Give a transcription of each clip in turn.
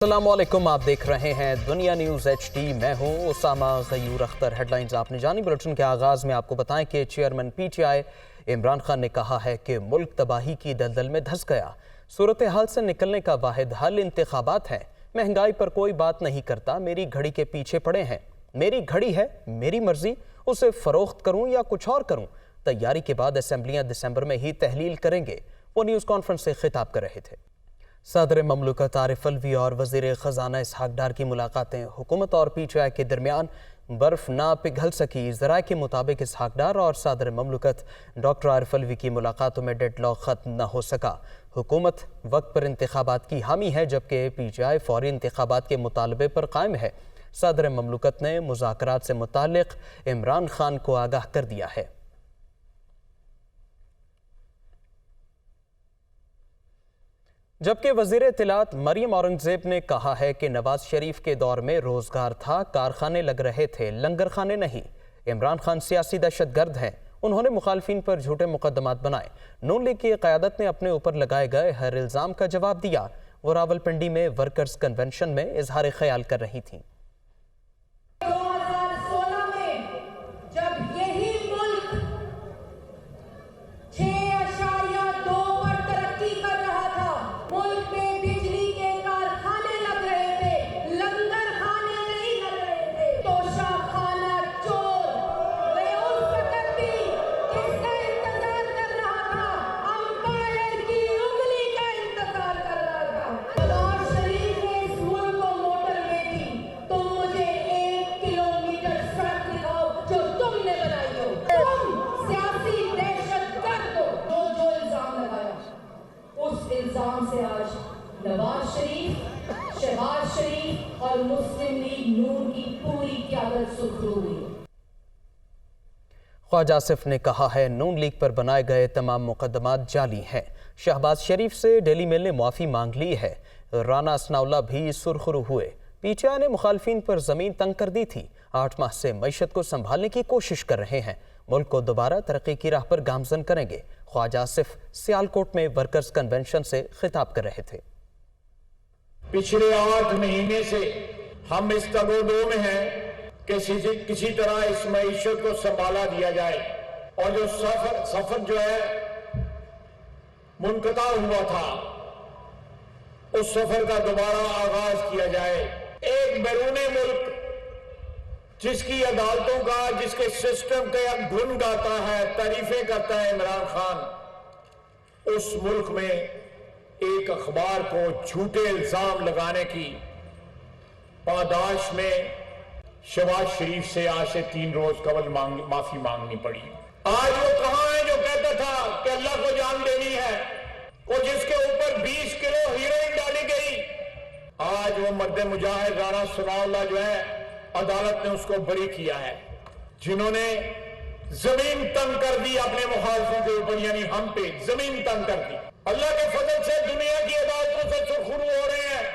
السلام علیکم، آپ دیکھ رہے ہیں دنیا نیوز ایچ ڈی۔ میں ہوں اسامہ غیور اختر۔ ہیڈ لائنز آپ نے جانی۔ بلٹن کے آغاز میں آپ کو بتائیں کہ chairman P T I Imran Khan نے کہا ہے کہ ملک تباہی کی دلدل میں دھنس گیا۔ صورتحال سے نکلنے کا واحد حل انتخابات ہیں۔ مہنگائی پر کوئی بات نہیں کرتا، میری گھڑی کے پیچھے پڑے ہیں۔ میری گھڑی ہے، میری مرضی، اسے فروخت کروں یا کچھ اور کروں۔ تیاری کے بعد اسمبلیاں دسمبر میں ہی تحلیل کریں گے۔ وہ نیوز کانفرنس سے خطاب کر رہے تھے۔ صدر مملکت عارف الوی اور وزیر خزانہ اسحاق ڈار کی ملاقاتیں۔ حکومت اور پی ٹی آئی کے درمیان برف نہ پگھل سکی۔ ذرائع کے مطابق اسحاق ڈار اور صدر مملکت ڈاکٹر عارف الوی کی ملاقاتوں میں ڈیڈ لاک ختم نہ ہو سکا۔ حکومت وقت پر انتخابات کی حامی ہے، جبکہ پی ٹی آئی فوری انتخابات کے مطالبے پر قائم ہے۔ صدر مملکت نے مذاکرات سے متعلق عمران خان کو آگاہ کر دیا ہے۔ جبکہ وزیر اطلاعات مریم اورنگزیب نے کہا ہے کہ نواز شریف کے دور میں روزگار تھا، کارخانے لگ رہے تھے، لنگر خانے نہیں۔ عمران خان سیاسی دہشت گرد ہیں، انہوں نے مخالفین پر جھوٹے مقدمات بنائے۔ نون لیگ کی قیادت نے اپنے اوپر لگائے گئے ہر الزام کا جواب دیا۔ وہ راولپنڈی میں ورکرز کنونشن میں اظہار خیال کر رہی تھیں۔ سے آج نواز شریف، شہباز شریف اور مسلم لیگ نون کی پوری قیادت سرخرو ہوئی۔ خواجہ آصف نے کہا ہے نون لیگ پر بنائے گئے تمام مقدمات جعلی ہیں۔ شہباز شریف سے ڈیلی میل نے معافی مانگ لی ہے۔ رانا ثناءاللہ بھی سرخرو ہوئے۔ پی ٹی آئی نے مخالفین پر زمین تنگ کر دی تھی۔ 8 ماہ سے معیشت کو سنبھالنے کی کوشش کر رہے ہیں، ملک کو دوبارہ ترقی کی راہ پر گامزن کریں گے۔ خواجہ آصف سیالکوٹ میں ورکرز کنونشن سے خطاب کر رہے تھے۔ پچھلے 8 مہینے سے ہم اس تگ و دو میں ہیں کہ کسی طرح اس معیشت کو سنبھالا دیا جائے اور جو سفر جو ہے منقطع ہوا تھا اس سفر کا دوبارہ آغاز کیا جائے۔ ایک بیرون ملک جس کی عدالتوں کا، جس کے سسٹم کا گن گاتا ہے، تعریفیں کرتا ہے عمران خان، اس ملک میں ایک اخبار کو جھوٹے الزام لگانے کی پاداش میں شہباز شریف سے آج سے 3 روز قبل معافی مانگنی پڑی۔ آج وہ کہاں ہے جو کہتا تھا کہ اللہ کو جان دینی ہے، وہ جس کے اوپر 20 کلو ہیروئن ڈالی گئی، آج وہ مرد مجاہد رانا ثناءاللہ جو ہے عدالت نے اس کو بری کیا ہے۔ جنہوں نے زمین تنگ کر دی اپنے مخالفوں کے اوپر، یعنی ہم پہ زمین تنگ کر دی۔ اللہ کے فضل سے دنیا کی عدالتوں سے سرخرو ہو رہے ہیں۔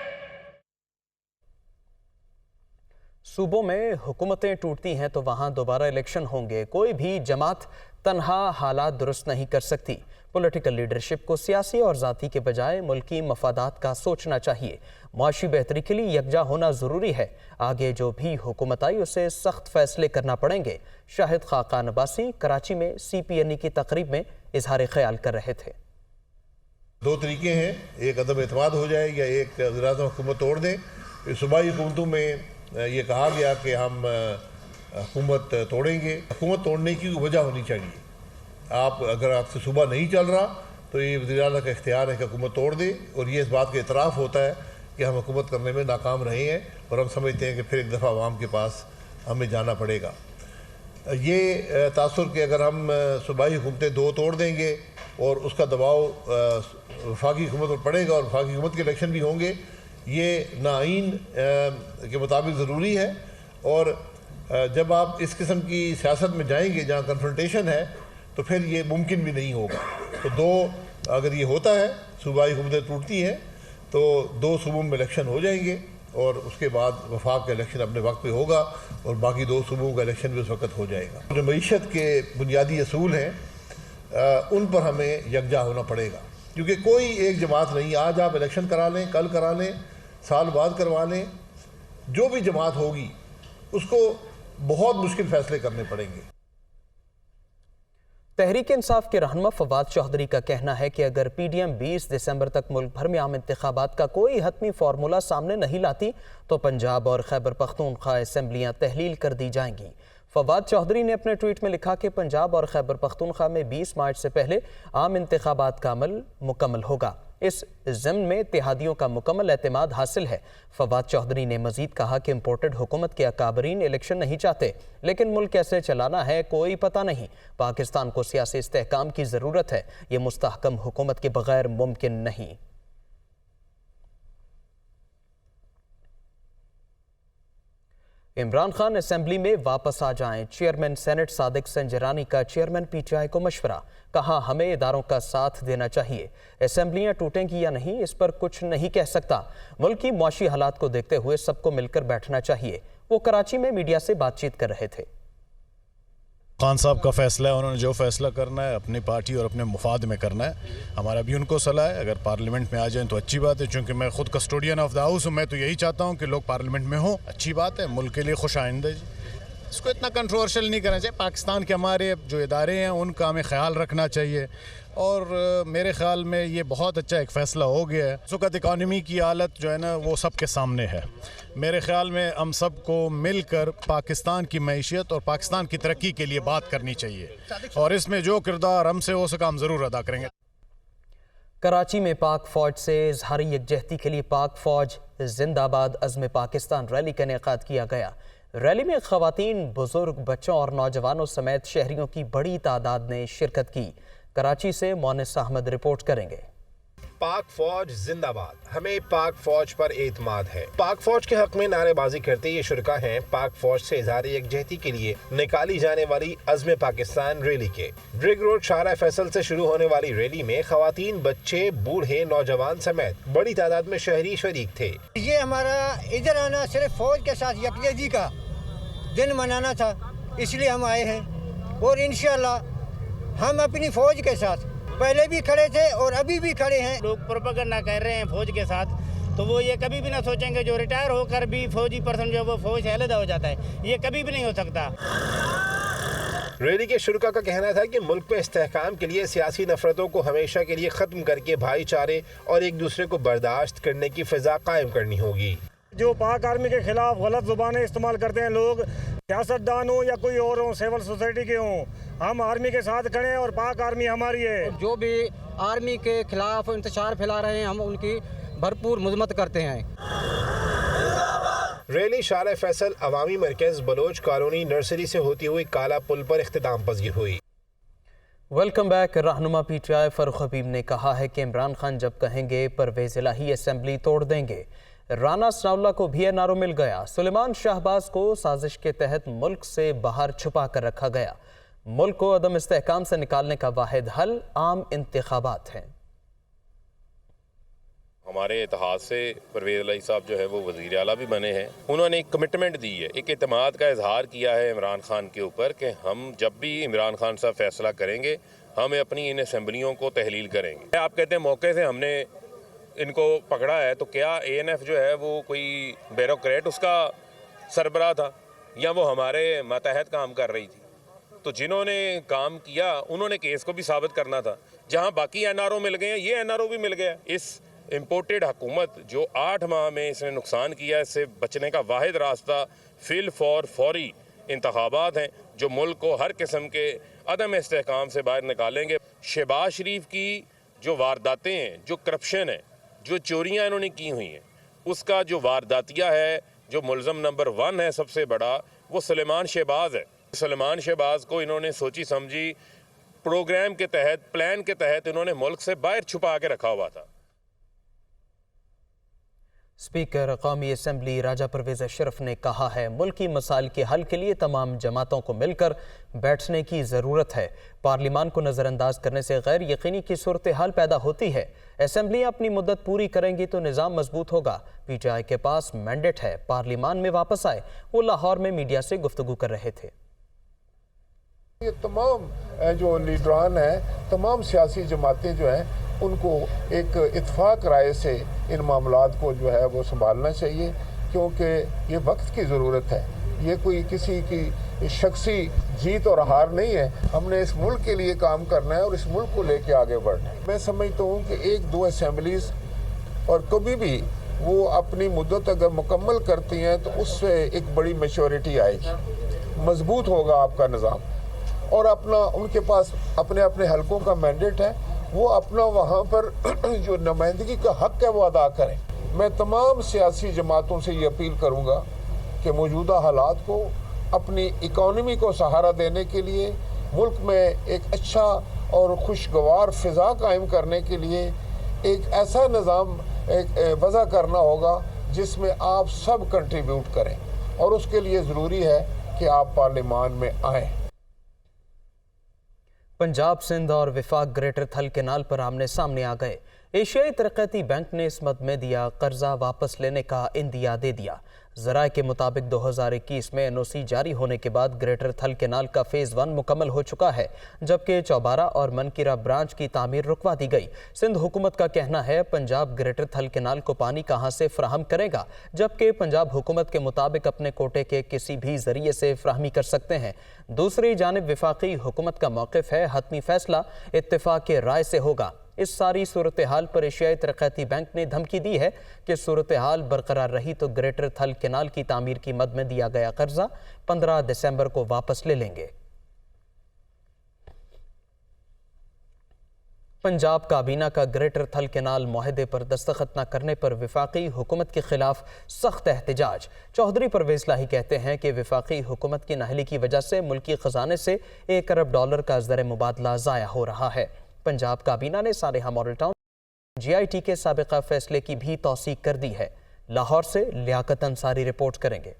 صوبوں میں حکومتیں ٹوٹتی ہیں تو وہاں دوبارہ الیکشن ہوں گے۔ کوئی بھی جماعت تنہا حالات درست نہیں کر سکتی۔ پولیٹیکل لیڈرشپ کو سیاسی اور ذاتی کے بجائے ملکی مفادات کا سوچنا چاہیے۔ معاشی بہتری کے لیے یکجا ہونا ضروری ہے۔ آگے جو بھی حکومت آئی اسے سخت فیصلے کرنا پڑیں گے۔ شاہد خاقان عباسی کراچی میں سی پی این ای کی تقریب میں اظہار خیال کر رہے تھے۔ 2 طریقے ہیں، ایک عدم اعتماد ہو جائے یا ایک وزیر اعظم حکومت توڑ دیں۔ صوبائی حکومتوں میں یہ کہا گیا کہ ہم حکومت توڑیں گے۔ حکومت توڑنے کی وجہ ہونی چاہیے۔ اگر آپ سے صوبہ نہیں چل رہا تو یہ وزیر اعلیٰ کا اختیار ہے کہ حکومت توڑ دے، اور یہ اس بات کا اعتراف ہوتا ہے کہ ہم حکومت کرنے میں ناکام رہے ہیں اور ہم سمجھتے ہیں کہ پھر ایک دفعہ عوام کے پاس ہمیں جانا پڑے گا۔ یہ تاثر کہ اگر ہم صوبائی حکومتیں 2 توڑ دیں گے اور اس کا دباؤ وفاقی حکومت پر پڑے گا اور وفاقی حکومت کے الیکشن بھی ہوں گے، یہ ناآئین کے مطابق ضروری ہے۔ اور جب آپ اس قسم کی سیاست میں جائیں گے جہاں کنفرنٹیشن ہے تو پھر یہ ممکن بھی نہیں ہوگا۔ تو اگر یہ ہوتا ہے، صوبائی حکومتیں ٹوٹتی ہیں تو 2 صوبوں میں الیکشن ہو جائیں گے اور اس کے بعد وفاق کا الیکشن اپنے وقت پہ ہوگا اور باقی 2 صوبوں کا الیکشن بھی اس وقت ہو جائے گا۔ جو معیشت کے بنیادی اصول ہیں ان پر ہمیں یکجا ہونا پڑے گا، کیونکہ کوئی ایک جماعت نہیں۔ آج آپ الیکشن کرا لیں، کل کرا لیں، साल बाद करवा लें, जो भी जमात होगी उसको बहुत मुश्किल फैसले करने पड़ेंगे। तहरीक इंसाफ के रहनुमा फवाद चौधरी का कहना है कि अगर पीडीएम 20 दिसंबर तक मुल्क भर में आम इंतखाबात का कोई हतमी फार्मूला सामने नहीं लाती तो पंजाब और खैबर पख्तूनख्वा असेंबलियां तहलील कर दी जाएंगी। फवाद चौधरी ने अपने ट्वीट में लिखा कि पंजाब और खैबर पख्तूनख्वा में 20 मार्च से पहले आम इंतखाबात का अमल मुकम्मल होगा। इस ज़िम्न में इत्तेहादियों का मुकम्मल एतमाद हासिल है। फवाद चौधरी ने मजीद कहा कि इम्पोर्टेड हुकूमत के अकाबरीन इलेक्शन नहीं चाहते, लेकिन मुल्क कैसे चलाना है कोई पता नहीं। पाकिस्तान को सियासी इस्तेहकाम की ज़रूरत है, ये मुस्तहकम हुकूमत के बगैर मुमकिन नहीं। इमरान खान असेंबली में वापस आ जाएं। चेयरमैन सेनेट सादिक संजरानी का चेयरमैन पीटीआई को मशवरा। कहा हमें इदारों का साथ देना चाहिए, असेंबलियां टूटेंगी या नहीं इस पर कुछ नहीं कह सकता। मुल्क की मुआशी हालात को देखते हुए सबको मिलकर बैठना चाहिए। वो कराची में मीडिया से बातचीत कर रहे थे। खान साहब का फैसला है, उन्होंने जो फैसला करना है अपनी पार्टी और अपने मुफाद में करना है। हमारा भी उनको सलाह है, अगर पार्लियामेंट में आ जाएं तो अच्छी बात है, चूँकि मैं खुद कस्टोडियन ऑफ द हाउस हूँ। मैं तो यही चाहता हूँ कि लोग पार्लियामेंट में हों, अच्छी बात है, मुल्क के लिए खुश आइंदा जी। इसको इतना कंट्रोवर्शियल नहीं करना चाहिए। पाकिस्तान के हमारे जो इदारे हैं उनका हमें ख्याल रखना चाहिए, और मेरे ख्याल में ये बहुत अच्छा एक फ़ैसला हो गया है। इस वक्त इकानमी की हालत जो है ना वो सबके सामने है। मेरे ख्याल में हम सबको मिलकर पाकिस्तान की मैशियत और पाकिस्तान की तरक्की के लिए बात करनी चाहिए, और इसमें जो किरदार हमसे हो सका हम ज़रूर अदा करेंगे। कराची में पाक फ़ौज से इजहारी यकजहती के लिए पाक फ़ौज जिंदाबाद अज़्म पाकिस्तान रैली का इनेकाद किया गया। रैली में ख़वातीन, बुजुर्ग, बच्चों और नौजवानों समेत शहरियों की बड़ी तादाद ने शिरकत की। कराची से मोनिस अहमद रिपोर्ट करेंगे। पाक फौज जिंदाबाद, हमें पाक फौज पर एतमाद है। पाक फौज के हक में नारेबाजी करते ये शुरका हैं पाक फौज से इज़हार यकजहती के लिए निकाली जाने वाली अज़्म पाकिस्तान रैली के। ब्रिग रोड शाहरा फैसल से शुरू होने वाली रैली में ख़वातीन, बच्चे, बूढ़े, नौजवान समेत बड़ी तादाद में शहरी शरीक थे। ये हमारा इधर आना सिर्फ फौज के साथ यकजहती का दिन मनाना था, इसलिए हम आए हैं, और इंशाअल्लाह हम अपनी फौज के साथ पहले भी खड़े थे और अभी भी खड़े हैं। लोग प्रोपेगेंडा कर रहे हैं फौज के साथ, तो वो ये कभी भी ना सोचेंगे जो रिटायर होकर भी फौजी पर्सन जो वो फौज से अलग हो जाता है, ये कभी भी नहीं हो सकता। रैली के शुरका का कहना था कि मुल्क में इस्तेहकाम के लिए सियासी नफरतों को हमेशा के लिए ख़त्म करके भाईचारे और एक दूसरे को बर्दाश्त करने की फ़िज़ा कायम करनी होगी। जो पाक आर्मी के खिलाफ गलत जुबानें इस्तेमाल करते हैं लोग, सियासतदान हो या कोई और हो, सिविल सोसाइटी के हों, हम आर्मी के साथ खड़े हैं और पाक आर्मी हमारी है। जो भी आर्मी के खिलाफ इंतशार फैला रहे हैं हम उनकी भरपूर मजम्मत करते हैं। रैली शाहरा फैसल अवामी मरकज़ बलोच कॉलोनी नर्सरी से होती हुई काला पुल पर इख्तिताम पज़ीर हुई। Welcome back. रहनुमा पीटीआई फरूख हबीब ने कहा है कि इमरान खान जब कहेंगे परवेज़ इलाही असेंबली तोड़ देंगे। राना सनाउल्लाह को भी एनआरओ मिल गया। सुलेमान शाहबाज को साजिश के तहत मुल्क से बाहर छुपा कर रखा गया। मुल्क को अदम इस्तेहकाम से निकालने का वाहिद हल आम इंतखाबात हैं। हमारे इतिहास से परवेज़ इलाही साहब जो है वो वज़ीर आला भी बने हैं। उन्होंने एक कमिटमेंट दी है, एक एतमाद का इजहार किया है इमरान खान के ऊपर कि हम जब भी इमरान खान साहब फैसला करेंगे हम अपनी इन असम्बलियों को तहलील करेंगे। आप कहते हैं मौके से हमने इनको पकड़ा है, तो क्या ANF जो है वो कोई ब्यूरोक्रेट उसका सरबराह था या वो हमारे मातहत काम कर रही थी? तो जिन्होंने काम किया उन्होंने केस को भी साबित करना था। जहां बाकी NRO मिल गए हैं, ये NRO भी मिल गया। इस इम्पोर्टेड हुकूमत जो 8 माह में इसने नुकसान किया, इससे बचने का वाहिद रास्ता फौरी इंतखाबात हैं जो मुल्क को हर किस्म के अदम इस्तेहकाम से बाहर निकालेंगे। शहबाज शरीफ की जो वारदातें हैं, जो करप्शन है, जो चोरियां इन्होंने की हुई हैं, उसका जो वारदातिया है, जो मुलज़म नंबर 1 है सबसे बड़ा, वो सुलेमान शहबाज है। सुलेमान शहबाज को इन्होंने सोची समझी प्रोग्राम के तहत, प्लान के तहत इन्होंने मुल्क से बाहर छुपा के रखा हुआ था। स्पीकर कौमी असम्बली राजा परवेज़ अशरफ ने कहा है मुल्क की मसाइल के हल के लिए तमाम जमातों को मिलकर बैठने की ज़रूरत है। पार्लिमान को नज़रअंदाज करने से गैर यकीनी की सूरत हाल पैदा होती है। असम्बलियाँ अपनी मुद्दत पूरी करेंगी तो निज़ाम मजबूत होगा। पीटीआई के पास मैंडेट है, पार्लिमान में वापस आए। वो लाहौर में मीडिया से गुफ्तगू कर रहे थे। یہ تمام جو لیڈران ہیں، تمام سیاسی جماعتیں جو ہیں، ان کو ایک اتفاق رائے سے ان معاملات کو جو ہے وہ سنبھالنا چاہیے، کیونکہ یہ وقت کی ضرورت ہے، یہ کوئی کسی کی شخصی جیت اور ہار نہیں ہے۔ ہم نے اس ملک کے لیے کام کرنا ہے اور اس ملک کو لے کے آگے بڑھنا ہے۔ میں سمجھتا ہوں کہ 1-2 اسمبلیز اور کبھی بھی وہ اپنی مدت اگر مکمل کرتی ہیں تو اس سے ایک بڑی میچورٹی آئے گی، مضبوط ہوگا آپ کا نظام، اور اپنا ان کے پاس اپنے اپنے حلقوں کا مینڈیٹ ہے، وہ اپنا وہاں پر جو نمائندگی کا حق ہے وہ ادا کریں۔ میں تمام سیاسی جماعتوں سے یہ اپیل کروں گا کہ موجودہ حالات کو، اپنی اکانومی کو سہارا دینے کے لیے، ملک میں ایک اچھا اور خوشگوار فضا قائم کرنے کے لیے ایک ایسا نظام وضع کرنا ہوگا جس میں آپ سب کنٹریبیوٹ کریں، اور اس کے لیے ضروری ہے کہ آپ پارلیمان میں آئیں۔ پنجاب، سندھ اور وفاق گریٹر تھل کینال پر آمنے سامنے آ گئے۔ ایشیائی ترقیاتی بینک نے اس مد میں دیا قرضہ واپس لینے کا عندیہ دے دیا۔ ذرائع کے مطابق 2021 میں NOC جاری ہونے کے بعد گریٹر تھل کینال کا فیز 1 مکمل ہو چکا ہے، جبکہ چوبارہ اور منکیرہ برانچ کی تعمیر رکوا دی گئی۔ سندھ حکومت کا کہنا ہے پنجاب گریٹر تھل کینال کو پانی کہاں سے فراہم کرے گا، جبکہ پنجاب حکومت کے مطابق اپنے کوٹے کے کسی بھی ذریعے سے فراہمی کر سکتے ہیں۔ دوسری جانب وفاقی حکومت کا موقف ہے حتمی فیصلہ اتفاق رائے سے ہوگا۔ اس ساری صورتحال پر ایشیائی ترقیاتی بینک نے دھمکی دی ہے کہ صورتحال برقرار رہی تو گریٹر تھل کینال کی تعمیر کی مد میں دیا گیا قرضہ 15 دسمبر کو واپس لے لیں گے۔ پنجاب کابینہ کا گریٹر تھل کینال معاہدے پر دستخط نہ کرنے پر وفاقی حکومت کے خلاف سخت احتجاج۔ چودھری پرویز لاہی کہتے ہیں کہ وفاقی حکومت کی نااہلی کی وجہ سے ملکی خزانے سے $1 ارب کا زر مبادلہ ضائع ہو رہا ہے۔ پنجاب کابینہ نے سانحہ ماڈل ٹاؤن GIT کے سابقہ فیصلے کی بھی توثیق کر دی ہے۔ لاہور سے لیاقت انصاری رپورٹ کریں گے۔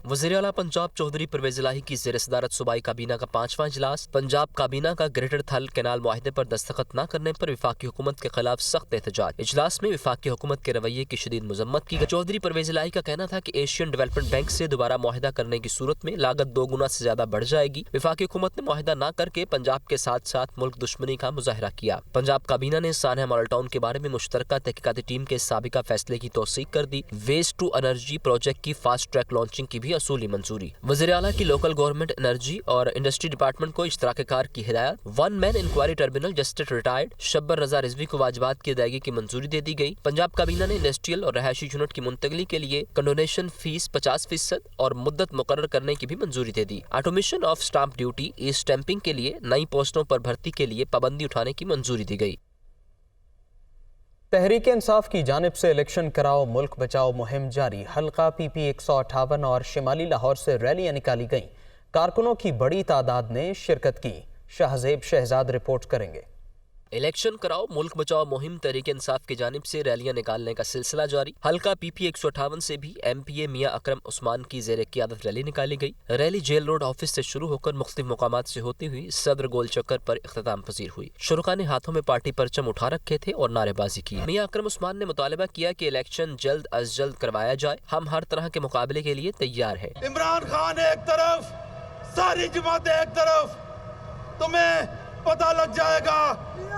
وزیر اعلیٰ پنجاب چودھری پرویز الہی کی زیر صدارت صوبائی کابینہ کا 5واں اجلاس۔ پنجاب کابینہ کا گریٹر تھل کینال معاہدے پر دستخط نہ کرنے پر وفاقی حکومت کے خلاف سخت احتجاج۔ اجلاس میں وفاقی حکومت کے رویے کی شدید مذمت کی گئی۔ چودھری پرویز الہی کا کہنا تھا کہ ایشین ڈیولپمنٹ بینک سے دوبارہ معاہدہ کرنے کی صورت میں لاگت 2 گنا سے زیادہ بڑھ جائے گی۔ وفاقی حکومت نے معاہدہ نہ کر کے پنجاب کے ساتھ ساتھ ملک دشمنی کا مظاہرہ کیا۔ پنجاب کابینہ نے سانحہ ماڈل ٹاؤن کے بارے میں مشترکہ تحقیقاتی ٹیم کے سابقہ فیصلے کی توثیق کر دی۔ ویسٹ ٹو انرجی پروجیکٹ کی فاسٹ ٹریک لانچنگ کی بھی اصولی منظوری۔ وزیر اعلیٰ کی لوکل گورنمنٹ، انرجی اور انڈسٹری ڈپارٹمنٹ کو اشتراک کار کی ہدایت۔ 1 مین انکوائری ٹربیونل جسٹس ریٹائرڈ شبر رضا رضوی کو واجبات کی ادائیگی کی منظوری دے دی گئی۔ پنجاب کابینہ نے انڈسٹریل اور رہائشی یونٹ کی منتقلی کے لیے کنڈونیشن فیس 50% اور مدت مقرر کرنے کی بھی منظوری دے دی۔ آٹومیشن آف سٹامپ ڈیوٹی، ای اسٹیمپنگ کے لیے نئی پوسٹوں پر بھرتی کے لیے پابندی اٹھانے کی منظوری دی گئی۔ تحریک انصاف کی جانب سے الیکشن کراؤ ملک بچاؤ مہم جاری۔ حلقہ PP 158 اور شمالی لاہور سے ریلیاں نکالی گئیں۔ کارکنوں کی بڑی تعداد نے شرکت کی۔ شہزیب شہزاد رپورٹ کریں گے۔ الیکشن کراؤ ملک بچاؤ مہم تحریک انصاف کی جانب سے ریلیاں نکالنے کا سلسلہ جاری۔ حلقہ PP 158 سے بھی MPA میاں اکرم عثمان کی زیر قیادت ریلی نکالی گئی۔ ریلی جیل روڈ آفس سے شروع ہو کر مختلف مقامات سے ہوتی ہوئی صدر گول چکر پر اختتام پذیر ہوئی۔ شرکاء نے ہاتھوں میں پارٹی پرچم اٹھا رکھے تھے اور نعرے بازی کی۔ میاں اکرم عثمان نے مطالبہ کیا کہ الیکشن جلد از جلد کروایا جائے، ہم ہر طرح کے مقابلے کے لیے تیار ہیں۔ عمران خان ایک طرف، ساری جماعتیں ایک طرف، تمہیں پتہ لگ جائے گا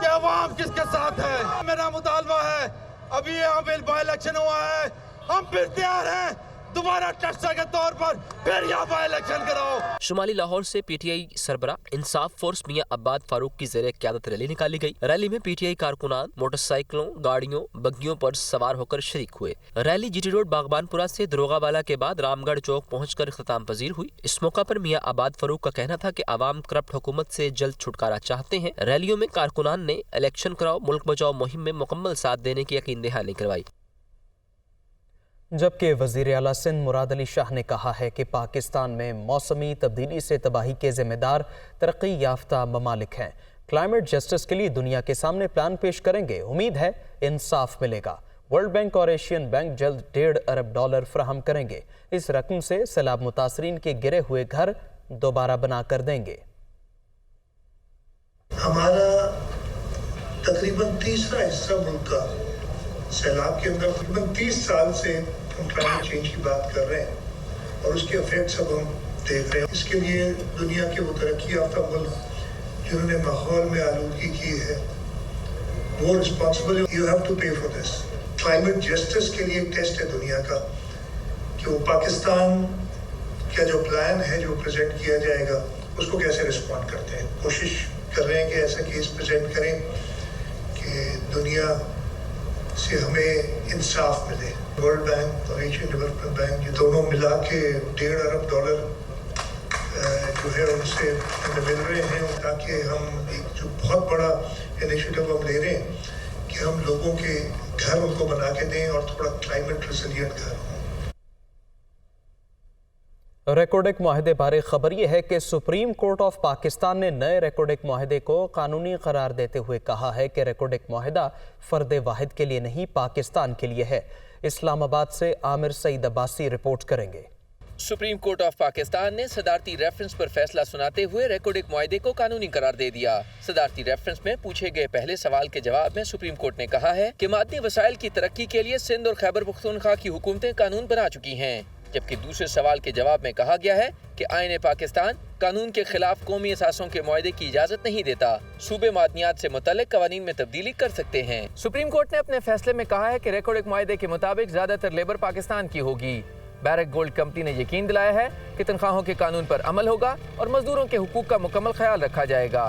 کہ عوام کس کے ساتھ ہے۔ میرا مطالبہ ہے، ابھی یہاں پہ بائی الیکشن ہوا ہے، ہم پھر تیار ہیں دوبارہ ٹیسٹر کے طور پر پھر یہاں بائی الیکشن کراؤ۔ شمالی لاہور سے PTI سربراہ انصاف فورس میاں عباد فاروق کی زیر قیادت ریلی نکالی گئی۔ ریلی میں PTI کارکنان موٹر سائیکلوں، گاڑیوں، بگیوں پر سوار ہو کر شریک ہوئے۔ ریلی GT روڈ باغبان پورہ سے دروغہ والا کے بعد رام گڑھ چوک پہنچ کر اختتام پذیر ہوئی۔ اس موقع پر میاں عباد فاروق کا کہنا تھا کہ عوام کرپٹ حکومت سے جلد چھٹکارا چاہتے ہیں۔ ریلیوں میں کارکنان نے الیکشن کراؤ ملک بچاؤ مہم میں مکمل ساتھ دینے کی یقین دہانی کروائی۔ جبکہ وزیر اعلیٰ سندھ مراد علی شاہ نے کہا ہے کہ پاکستان میں موسمی تبدیلی سے تباہی کے ذمہ دار ترقی یافتہ ممالک ہیں۔ کلائمیٹ جسٹس کے لیے دنیا کے سامنے پلان پیش کریں گے، امید ہے انصاف ملے گا۔ ورلڈ بینک اور ایشین بینک جلد $1.5 ارب فراہم کریں گے۔ اس رقم سے سیلاب متاثرین کے گرے ہوئے گھر دوبارہ بنا کر دیں گے۔ ہمارا تقریباً تیسرا حصہ ملک کا سیلاب کے اندر، تقریباً 30 سال سے ہم کلائمیٹ چینج کی بات کر رہے ہیں اور اس کے افیکٹس اب ہم देख रहे हैं। इसके लिए दुनिया के वो तरक्की याफ्ता मुल्क जिन्होंने माहौल में आलूदगी की है वो रिस्पॉन्सिबल है। यू हैव टू पे फॉर दिस। क्लाइमेट जस्टिस के लिए एक टेस्ट है दुनिया का कि वो पाकिस्तान का जो प्लान है जो प्रेजेंट किया जाएगा उसको कैसे रिस्पॉन्ड करते हैं। कोशिश कर रहे हैं कि ऐसा केस प्रेजेंट करें कि दुनिया से हमें इंसाफ मिले। वर्ल्ड बैंक और एशियन डेवलपमेंट बैंक ये दोनों मिला के $1.5 अरब जो है उनसे हमें मिल रहे हैं ताकि हम एक जो बहुत बड़ा इनिशिएटिव हम ले रहे हैं कि हम लोगों के घर उनको बना के दें और थोड़ा क्लाइमेट रिसिलिएंट घर हों। रेकॉर्डिक मुआहदे बारे खबर यह है कि सुप्रीम कोर्ट ऑफ पाकिस्तान ने नए रेकॉर्डिक मुआहदे को कानूनी करार देते हुए कहा है कि रेकॉर्डिक मुआहदा फर्द वाहिद के लिए नहीं पाकिस्तान के लिए है। इस्लामाबाद से आमिर सईद अब्बासी रिपोर्ट करेंगे। सुप्रीम कोर्ट ऑफ पाकिस्तान ने सदारती रेफरेंस पर फैसला सुनाते हुए रेकॉर्डिक मुआहदे को कानूनी करार दे दिया। सदारती रेफरेंस में पूछे गए पहले सवाल के जवाब में सुप्रीम कोर्ट ने कहा है कि मादनी वसाइल की तरक्की के लिए सिंध और खैबर पख्तूनख्वा की हुकूमतें कानून बना चुकी हैं, जबकि दूसरे सवाल के जवाब में कहा गया है कि आईन पाकिस्तान कानून के खिलाफ कौमी असासों के मुआहदे की इजाजत नहीं देता। सूबे मादनियात से मुतल्लिक कवानीन में तब्दीली कर सकते हैं। सुप्रीम कोर्ट ने अपने फैसले में कहा है कि रेकॉर्डिक मुआहदे के मुताबिक ज्यादातर लेबर पाकिस्तान की होगी। बैरक गोल्ड कंपनी ने यकीन दिलाया है कि तनख्वाहों के कानून पर अमल होगा और मजदूरों के हुकूक का मुकम्मल ख्याल रखा जाएगा।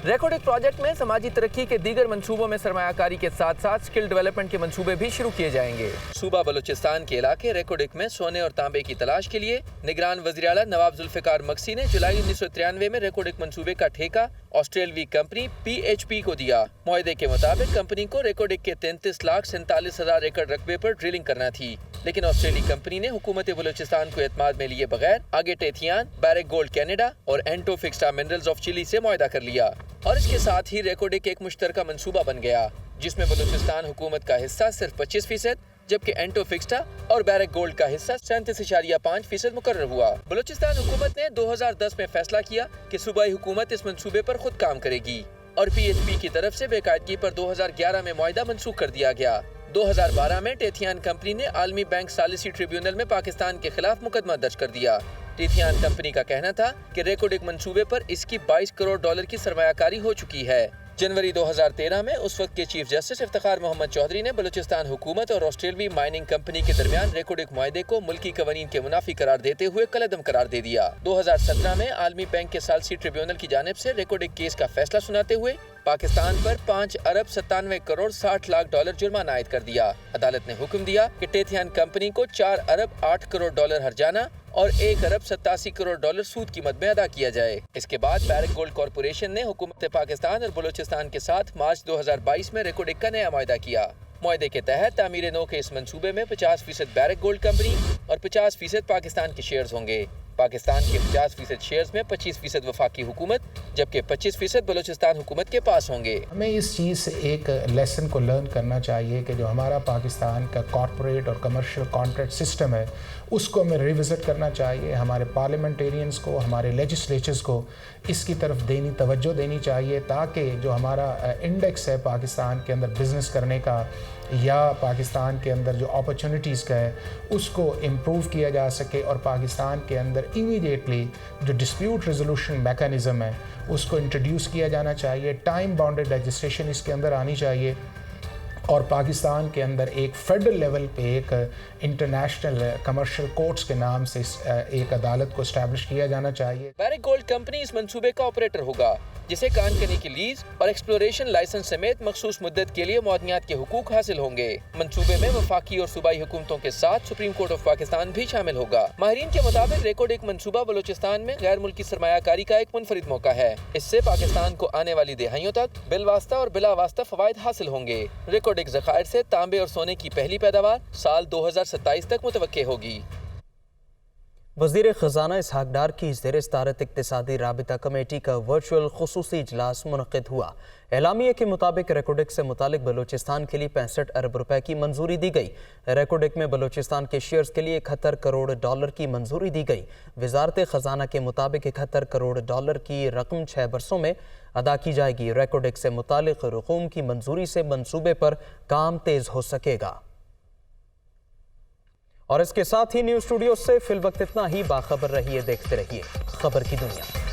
रेकॉर्डिक प्रोजेक्ट में समाजी तरक्की के दीगर मंसूबों में सरमायाकारी के साथ साथ स्किल डेवलपमेंट के मंसूबे भी शुरू किए जाएंगे। सूबा बलूचिस्तान के इलाके रेकॉर्डिक में सोने और तांबे की तलाश के लिए निगरान वज़ीर आला नवाब जुल्फ़िकार मक्सी ने जुलाई 1993 में रेकॉर्डिक मंसूबे का ठेका ऑस्ट्रेलवी कंपनी PHP को दिया। मुआहदे के मुताबिक कंपनी को रेकॉर्डिक के 33,47,000 एकड़ रकबे पर ड्रिलिंग करना थी, लेकिन ऑस्ट्रेलियाई कंपनी ने हुकूमत बलूचिस्तान को एतमाद में लिए बगैर आगे टेथियान, बैरक गोल्ड कनाडा और एंटो फिक्स्टा मिनरल्स ऑफ चिली से मुआहदा कर लिया और इसके साथ ही रेकॉर्डिक एक मुश्तरका मंसूबा बन गया जिसमें बलूचिस्तान हुकूमत का हिस्सा सिर्फ 25%, जबकि एंटो फिक्स्टा और बैरक गोल्ड का हिस्सा 37.5% मुकर्रर हुआ। बलूचिस्तान हुकूमत ने 2010 में फैसला किया कि सूबाई हुकूमत इस मंसूबे पर खुद काम करेगी और PHP की तरफ से बेकायदगी पर 2011 में मुआहदा मनसूख कर दिया गया। 2012 में टेथियान कंपनी ने आलमी बैंक सालिसी ट्रिब्यूनल में पाकिस्तान के खिलाफ मुकदमा दर्ज कर दिया। टेथियान कंपनी का कहना था कि रेकॉर्डिक मंसूबे पर इसकी $22 करोड़ की सरमायाकारी हो चुकी है। जनवरी 2013 में उस वक्त के चीफ जस्टिस इफ्तिखार मोहम्मद चौधरी ने बलूचिस्तान हुकूमत और ऑस्ट्रेलवी माइनिंग कंपनी के दरमियान रेकॉर्डिक मुआहदे को मुल्की कवानीन के मुनाफी करार देते हुए कलअदम करार दे दिया। 2017 में आलमी बैंक के सालिसी ट्रिब्यूनल की जानिब से रेकॉर्डिक केस का फैसला सुनाते हुए पाकिस्तान पर $5 अरब 97 करोड़ 60 लाख जुर्माना आयद कर दिया। अदालत ने हुक्म दिया कि टेथियान कंपनी को $4 अरब 8 करोड़ हर्जाना और $1 अरब 87 करोड़ सूद कीमत में अदा किया जाए। इसके बाद बैरक गोल्ड कॉरपोरेशन ने हुकूमत पाकिस्तान और बलूचिस्तान के साथ मार्च 2022 में रेकॉर्डिक का नया मुआहदा किया। मुआहदे के तहत तामीर नौ के इस मंसूबे में 50% बैरक गोल्ड कंपनी और 50% पाकिस्तान के शेयर्स होंगे। पाकिस्तान के 50% शेयर्स में 25% वफाकी हुकूमत जबकि 25% बलूचिस्तान हुकूमत के पास होंगे। हमें इस चीज़ से एक लेसन को लर्न करना चाहिए कि जो हमारा पाकिस्तान का कॉर्पोरेट और कमर्शियल कॉन्ट्रैक्ट सिस्टम है उसको हमें रिविज़िट करना चाहिए। हमारे पार्लियामेंटेरियंस को, हमारे लेजिस्लेचर्स को इसकी तरफ तवज्जो देनी चाहिए ताकि जो हमारा इंडेक्स है पाकिस्तान के अंदर बिज़नेस करने का या पाकिस्तान के अंदर जो अपॉर्चुनिटीज़ का है उसको इम्प्रूव किया जा सके और पाकिस्तान के अंदर इमीडिएटली जो डिस्प्यूट रेजोल्यूशन मैकेनिज़्म है उसको इंट्रोड्यूस किया जाना चाहिए। टाइम बाउंडेड लेजिस्लेशन इसके अंदर आनी चाहिए और पाकिस्तान के अंदर एक फेडरल लेवल पे एक इंटरनेशनल कमर्शियल कोर्ट्स के नाम से एक अदालत को एस्टैब्लिश किया जाना चाहिए। बैरक गोल्ड कंपनी इस मंसूबे का ऑपरेटर होगा जिसे कान कनी की लीज और एक्सप्लोरेशन लाइसेंस समेत मखसूस मुद्दत के लिए मुआदनियात के हुकूक हासिल होंगे। मंसूबे में वफाकी और सूबाई हुकूमतों के साथ सुप्रीम कोर्ट ऑफ पाकिस्तान भी शामिल होगा। माहिरीन के मुताबिक रेकॉर्डिक मंसूबा बलूचिस्तान में गैर मुल्की सरमायाकारी का एक मुनफरिद मौका है। इससे पाकिस्तान को आने वाली दिहाइयों तक बिलवास्ता और बिला वास्ता फवायद हासिल होंगे। रेकॉर्डिक ज़खायर से तांबे और सोने की पहली पैदावार साल 2027 तक मुतवक्के होगी। वज़ीर ख़ज़ाना इसहाक डार की ज़ेर सदारत इक़्तिसादी राबिता कमेटी का वर्चुअल ख़ुसूसी इजलास मुनक़िद हुआ। एलामिया के मुताबिक रेकॉर्डिक से मुतालिक बलूचिस्तान के लिए 65 अरब रुपए की मंजूरी दी गई। रेकॉर्डिक में बलूचिस्तान के शेयर्स के लिए $71 करोड़ की मंजूरी दी गई। वज़ारत ख़ज़ाना के मुताबिक $71 करोड़ की रकम 6 बरसों में अदा की जाएगी। रेकॉर्डिक से मुतालिक रकूम की मंजूरी से मंसूबे पर काम तेज़ हो सकेगा। और इसके साथ ही न्यूज़ स्टूडियो से फिल वक्त इतना ही। बाखबर रहिए, देखते रहिए खबर की दुनिया।